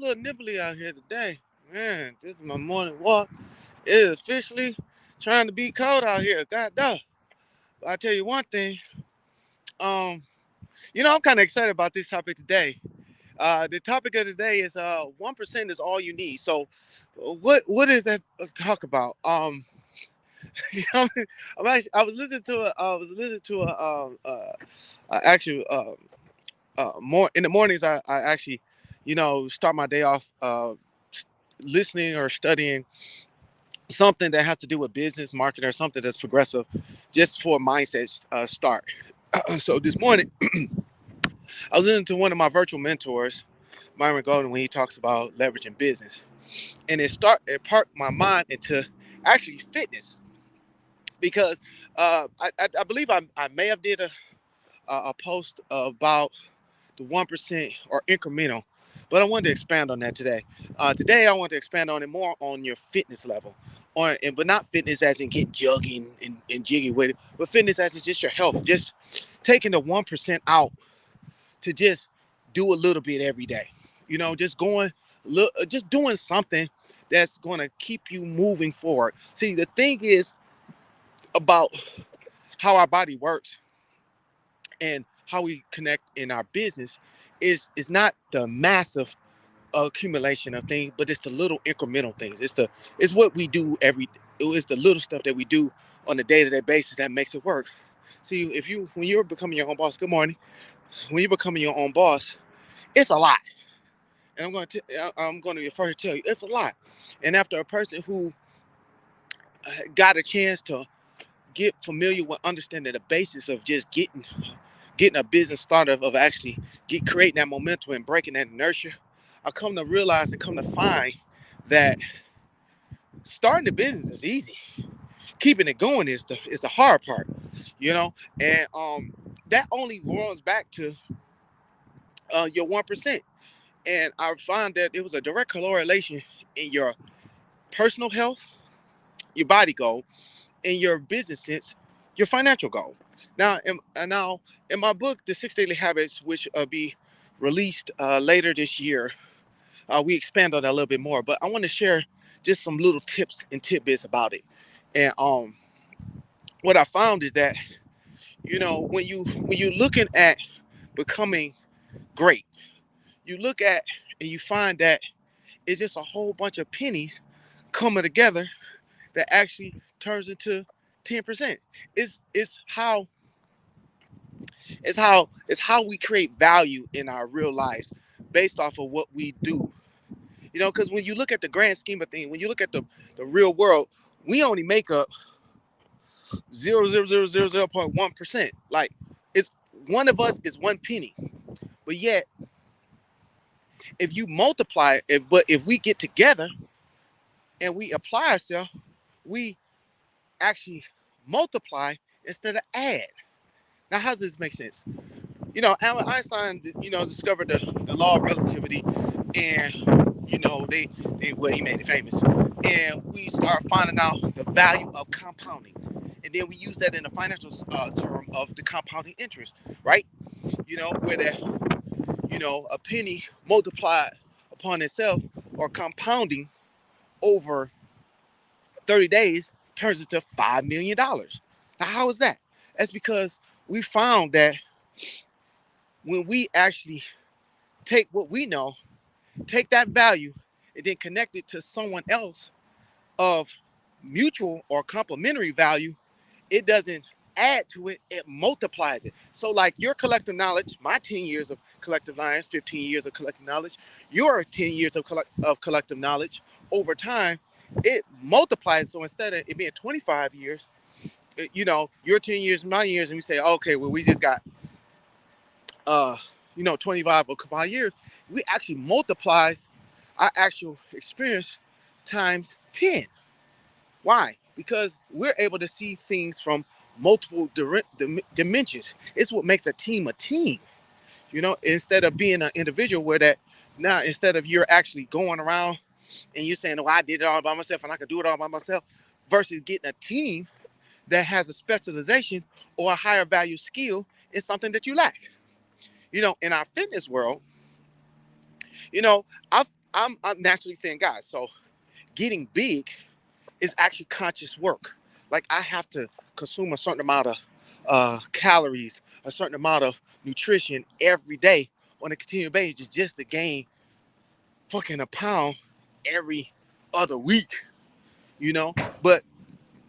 little nibbly out here today. Man, this is my morning walk. It is officially trying to be cold out here. God dog. But I tell you one thing. Um, I'm kind of excited about this topic today. The topic of the day is 1% is all you need. So, what is that to talk about? I was listening to actual more in the mornings. I actually, start my day off listening or studying something that has to do with business, marketing, or something that's progressive, just for a mindset start. So this morning, I was listening to one of my virtual mentors, Myron Golden, when he talks about leveraging business, and it parked my mind into actually fitness because I believe I may have did a post about the 1% or incremental, but I wanted to expand on that today. Today I want to expand on it more on your fitness level, but not fitness as in get jogging and jiggy with it, but fitness as in just your health, just taking the 1% out to just do a little bit every day. Just just doing something that's going to keep you moving forward. See, the thing is about how our body works and how we connect in our business is not the massive accumulation of things, but it's the little incremental things. It's what we do it's the little stuff that we do on a day-to-day basis that makes it work. See, if you when you're becoming your own boss, good morning. When you're becoming your own boss, it's a lot. And I'm going to first tell you it's a lot. And after a person who got a chance to get familiar with understanding the basis of just getting a business started, of actually creating that momentum and breaking that inertia, I come to realize and come to find that starting the business is easy. Keeping it going is the hard part, you know. And that only runs back to your 1%. And I found that it was a direct correlation in your personal health, your body goal, in your business sense, your financial goal. Now, in my book, The Six Daily Habits, which be released later this year, we expand on that a little bit more. But I want to share just some little tips and tidbits about it. And what I found is that when you're looking at becoming great, you look at and you find that it's just a whole bunch of pennies coming together that actually turns into 10%. It's how we create value in our real lives based off of what we do. Because when you look at the grand scheme of things, when you look at the real world, we only make up 0.1%. Like, it's one of us is one penny. But yet, if you multiply it, if we get together and we apply ourselves, we actually multiply instead of add. Now, how does this make sense? Albert Einstein, discovered the law of relativity, and he made it famous. And we start finding out the value of compounding, and then we use that in the financial term of the compounding interest, right? Where that a penny multiplied upon itself or compounding over 30 days turns into $5 million. Now, how is that? That's because we found that when we actually take what we know, take that value, and then connect it to someone else of mutual or complementary value, it doesn't add to it, it multiplies it. So, like your collective knowledge, my 10 years of collective knowledge, 15 years of collective knowledge, your 10 years of collective knowledge, over time, it multiplies. So instead of it being 25 years, your 10 years, my years, and we say, okay, well, we just got, 25 or couple of years, we actually multiplies our actual experience times 10. Why? Because we're able to see things from multiple dimensions. It's what makes a team. Instead of being an individual where that now, instead of you're actually going around and you're saying, oh, I did it all by myself and I can do it all by myself, versus getting a team that has a specialization or a higher value skill in something that you lack. In our fitness world, you know, I've I'm naturally thin guy, so getting big is actually conscious work. Like I have to consume a certain amount of calories, a certain amount of nutrition every day on a continual basis just to gain fucking a pound every other week, you know? But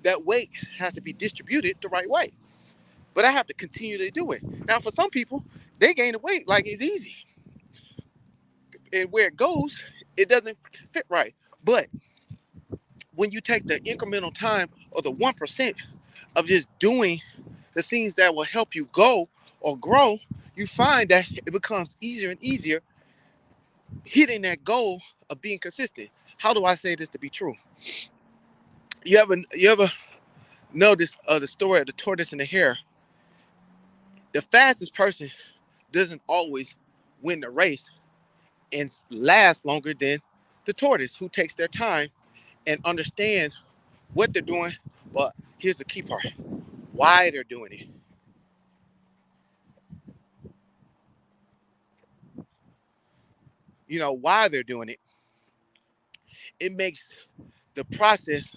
that weight has to be distributed the right way. But I have to continue to do it. Now, for some people, they gain the weight like it's easy. And where it goes, it doesn't fit right. But when you take the incremental time or the 1% of just doing the things that will help you go or grow, you find that it becomes easier and easier hitting that goal of being consistent. How do I say this to be true? You ever notice the story of the tortoise and the hare? The fastest person doesn't always win the race and last longer than the tortoise who takes their time and understand what they're doing. But here's the key part: why they're doing it. You know why they're doing it. It makes the process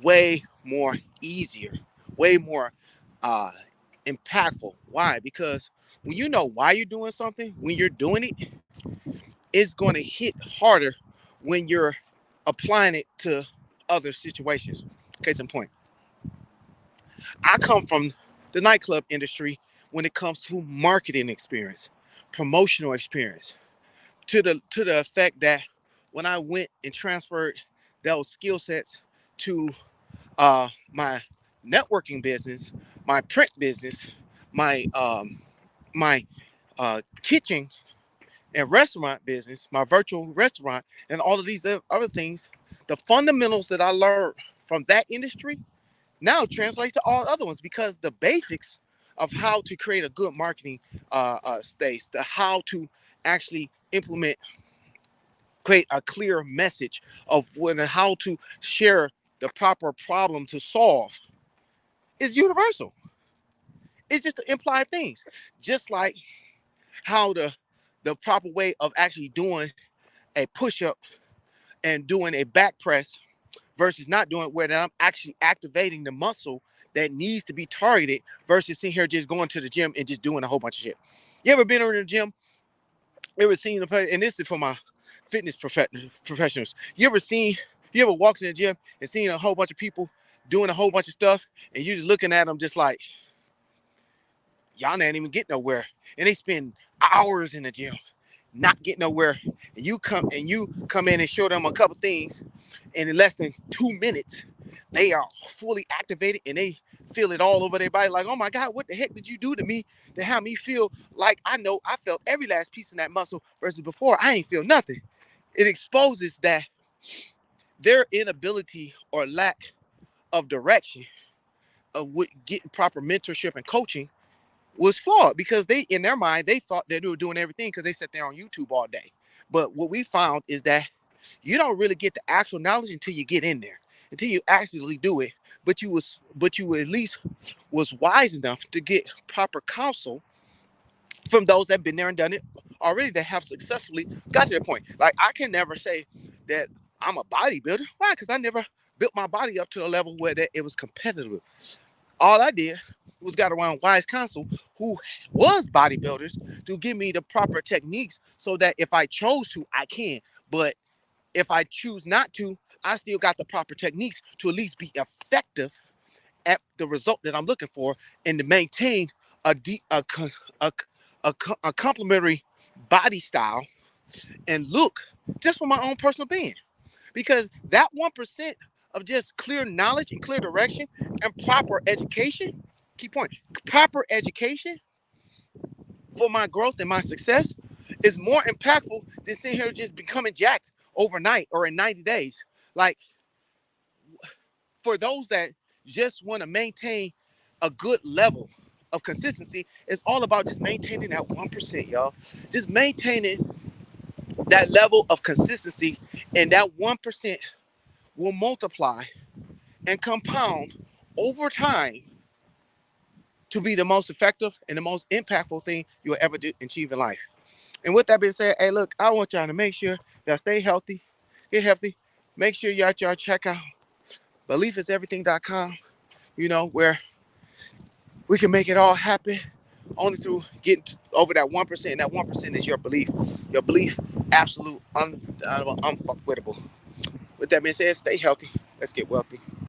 way more easier, way more uh, impactful. Why? Because when you know why you're doing something, when you're doing it, it's going to hit harder when you're applying it to other situations. Case in point, I come from the nightclub industry when it comes to marketing experience, promotional experience, to the effect that when I went and transferred those skill sets to my networking business, my print business, my kitchen and restaurant business, my virtual restaurant, and all of these other things, the fundamentals that I learned from that industry now translates to all other ones because the basics of how to create a good marketing space, the how to actually implement, create a clear message of when and how to share the proper problem to solve is universal. It's just the implied things, just like how the proper way of actually doing a push up and doing a back press versus not doing it, where I'm actually activating the muscle that needs to be targeted versus sitting here just going to the gym and just doing a whole bunch of shit. You ever been in the gym? You ever seen the play? And this is for my fitness professionals. You ever walked in the gym and seen a whole bunch of people doing a whole bunch of stuff, and you just looking at them just like y'all not even get nowhere, and they spend hours in the gym not get nowhere, and you come in and show them a couple things, and in less than 2 minutes, they are fully activated and they feel it all over their body. Like, oh my God, what the heck did you do to me to have me feel like I know I felt every last piece of that muscle versus before I ain't feel nothing. It exposes that their inability or lack of direction of getting proper mentorship and coaching was flawed because they, in their mind, they thought they were doing everything because they sat there on YouTube all day. But what we found is that you don't really get the actual knowledge until you get in there, until you actually do it. But you at least was wise enough to get proper counsel from those that have been there and done it already, that have successfully got to that point. Like I can never say that I'm a bodybuilder. Why? Because I never built my body up to the level where that it was competitive. All I did was got around wise counsel who was bodybuilders to give me the proper techniques so that if I chose to, I can. But if I choose not to, I still got the proper techniques to at least be effective at the result that I'm looking for and to maintain a a, a complementary body style and look just for my own personal being. Because that 1% of just clear knowledge and clear direction and proper education, key point, proper education for my growth and my success is more impactful than sitting here just becoming jacked overnight or in 90 days. Like for those that just want to maintain a good level of consistency, it's all about just maintaining that 1%, y'all. Just maintaining that level of consistency, and that 1% will multiply and compound over time to be the most effective and the most impactful thing you'll ever do achieve in life. And with that being said, hey, look, I want y'all to make sure y'all stay healthy, get healthy. Make sure y'all check out beliefiseverything.com, where we can make it all happen only through getting over that 1%. That 1% is your belief. Your belief, absolute, unfuckwittable. With that being said, stay healthy. Let's get wealthy.